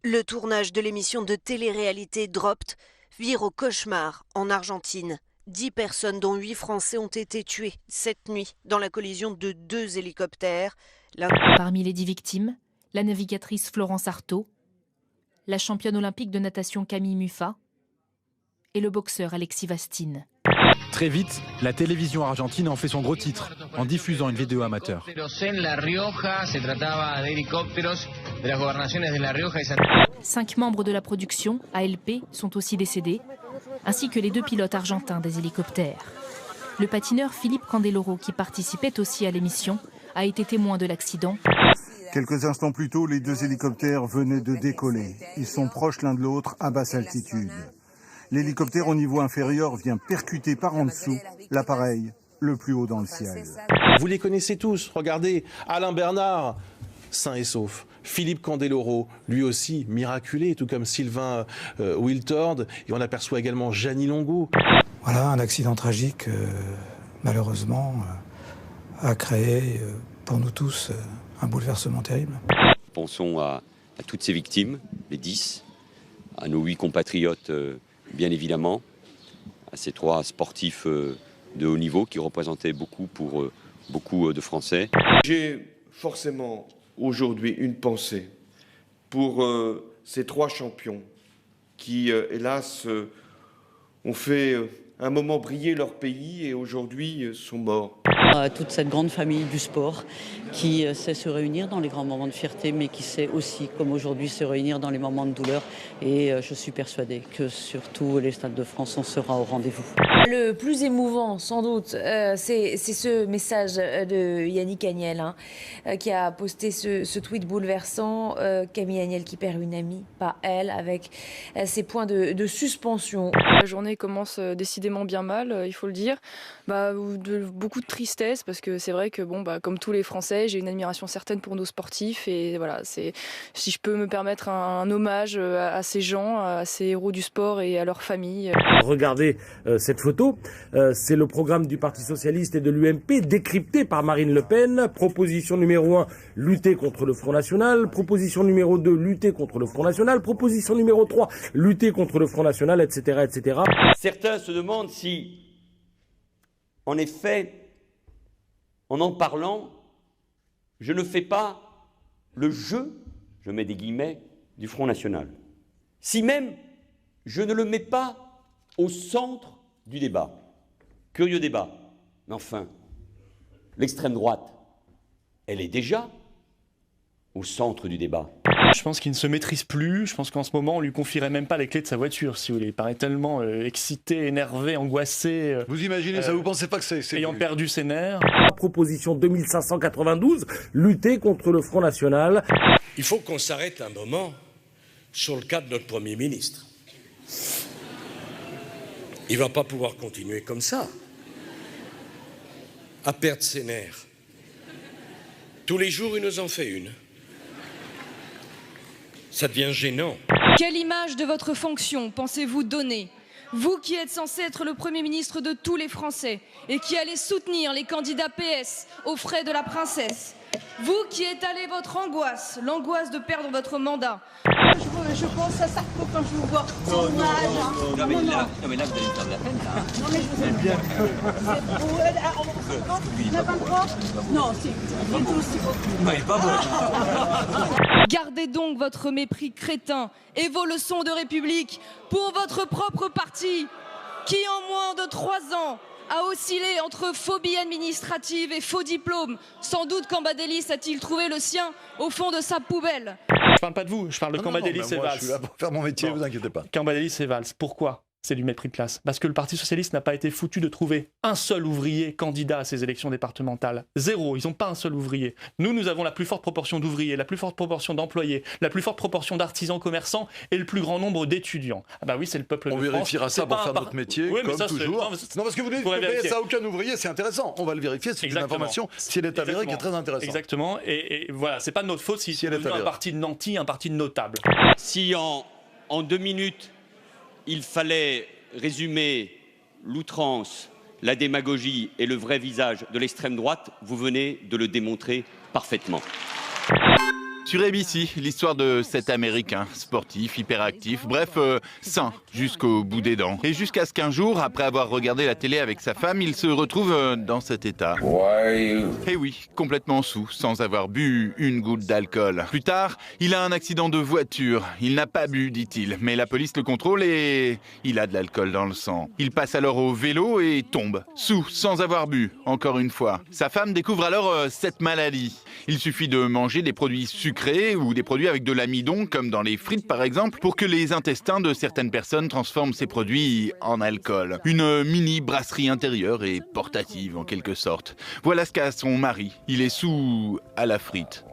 Le tournage de l'émission de télé-réalité Dropped vire au cauchemar en Argentine. 10 personnes, dont 8 Français, ont été tuées cette nuit dans la collision de 2 hélicoptères. Parmi les 10 victimes, la navigatrice Florence Artaud, la championne olympique de natation Camille Muffat et le boxeur Alexis Vastine. Très vite, la télévision argentine en fait son gros titre, en diffusant une vidéo amateur. 5 membres de la production, ALP, sont aussi décédés, ainsi que les 2 pilotes argentins des hélicoptères. Le patineur Philippe Candeloro, qui participait aussi à l'émission, a été témoin de l'accident. Quelques instants plus tôt, les 2 hélicoptères venaient de décoller. Ils sont proches l'un de l'autre à basse altitude. L'hélicoptère au niveau inférieur vient percuter par en dessous l'appareil le plus haut dans le ciel. Vous les connaissez tous, regardez, Alain Bernard, sain et sauf. Philippe Candeloro, lui aussi miraculé, tout comme Sylvain Wiltord. Et on aperçoit également Jeannie Longo. Voilà, un accident tragique, malheureusement, a créé pour nous tous un bouleversement terrible. Pensons à toutes ces victimes, les 10, à nos 8 compatriotes, bien évidemment, à ces 3 sportifs de haut niveau qui représentaient beaucoup pour beaucoup de Français. J'ai forcément aujourd'hui une pensée pour ces 3 champions qui, hélas, ont fait un moment briller leur pays et aujourd'hui sont morts. À toute cette grande famille du sport qui sait se réunir dans les grands moments de fierté, mais qui sait aussi, comme aujourd'hui, se réunir dans les moments de douleur. Et je suis persuadée que sur tous les stades de France, on sera au rendez-vous. Le plus émouvant, sans doute, c'est ce message de Yannick Agnel, qui a posté ce tweet bouleversant. Camille Agnel qui perd une amie, pas elle, avec ses points de suspension. La journée commence décidément bien mal, il faut le dire. Beaucoup de tristesse, parce que c'est vrai que, comme tous les Français, j'ai une admiration certaine pour nos sportifs. Et voilà, si je peux me permettre un hommage à ces gens, à ces héros du sport et à leurs familles. Regardez cette photo, c'est le programme du Parti Socialiste et de l'UMP décrypté par Marine Le Pen. Proposition numéro 1, lutter contre le Front National. Proposition numéro 2, lutter contre le Front National. Proposition numéro 3, lutter contre le Front National, etc., etc. Certains se demandent si, en effet, en parlant, je ne fais pas le jeu, je mets des guillemets, du Front National. Si même je ne le mets pas au centre du débat. Curieux débat. Mais enfin, l'extrême droite, elle est déjà au centre du débat. Je pense qu'il ne se maîtrise plus. Je pense qu'en ce moment, on lui confierait même pas les clés de sa voiture, si vous voulez. Il paraît tellement excité, énervé, angoissé. Vous imaginez ça, vous pensez pas que c'est ayant perdu ses nerfs. Proposition 2592, lutter contre le Front National. Il faut qu'on s'arrête un moment sur le cas de notre Premier ministre. Il ne va pas pouvoir continuer comme ça, à perdre ses nerfs. Tous les jours, il nous en fait une. Ça devient gênant. Quelle image de votre fonction pensez-vous donner ? Vous qui êtes censé être le Premier ministre de tous les Français et qui allez soutenir les candidats PS aux frais de la princesse. Vous qui étalez votre angoisse, l'angoisse de perdre votre mandat. Je pense à ça quand je vous vois. Non, mais là, vous allez me faire de la peine, là. Non, mais je vous aime bien. Non, si. C'est pas bon. Gardez donc votre mépris crétin et vos leçons de République pour votre propre parti qui, en moins de 3 ans, a oscillé entre phobie administrative et faux diplôme. Sans doute Cambadélis a-t-il trouvé le sien au fond de sa poubelle. Je parle pas de vous, je parle de Cambadélis et Valls. Je suis là pour faire mon métier, vous inquiétez pas. Cambadélis et Valls, pourquoi ? C'est du mépris de classe. Parce que le Parti Socialiste n'a pas été foutu de trouver un seul ouvrier candidat à ces élections départementales. 0, ils n'ont pas un seul ouvrier. Nous avons la plus forte proportion d'ouvriers, la plus forte proportion d'employés, la plus forte proportion d'artisans commerçants et le plus grand nombre d'étudiants. Ah bah oui, c'est le peuple de France. On vérifiera ça pour faire notre métier, oui, comme toujours. Non, parce que vous dites que ça n'a aucun ouvrier, c'est intéressant. On va le vérifier, c'est une information, si elle est avérée, qui est très intéressante. Exactement, et voilà, c'est pas de notre faute si elle est un parti de nantis, un parti de notables. Si en 2 minutes, il fallait résumer l'outrance, la démagogie et le vrai visage de l'extrême droite, vous venez de le démontrer parfaitement. Sur ABC, l'histoire de cet Américain, sportif, hyperactif, bref, sain jusqu'au bout des dents. Et jusqu'à ce qu'un jour, après avoir regardé la télé avec sa femme, il se retrouve dans cet état. Et oui, complètement saoul, sans avoir bu une goutte d'alcool. Plus tard, il a un accident de voiture. Il n'a pas bu, dit-il, mais la police le contrôle et il a de l'alcool dans le sang. Il passe alors au vélo et tombe, saoul, sans avoir bu, encore une fois. Sa femme découvre alors cette maladie. Il suffit de manger des produits sucrés ou des produits avec de l'amidon, comme dans les frites par exemple, pour que les intestins de certaines personnes transforment ces produits en alcool. Une mini brasserie intérieure et portative en quelque sorte. Voilà ce qu'a son mari. Il est saoul à la frite.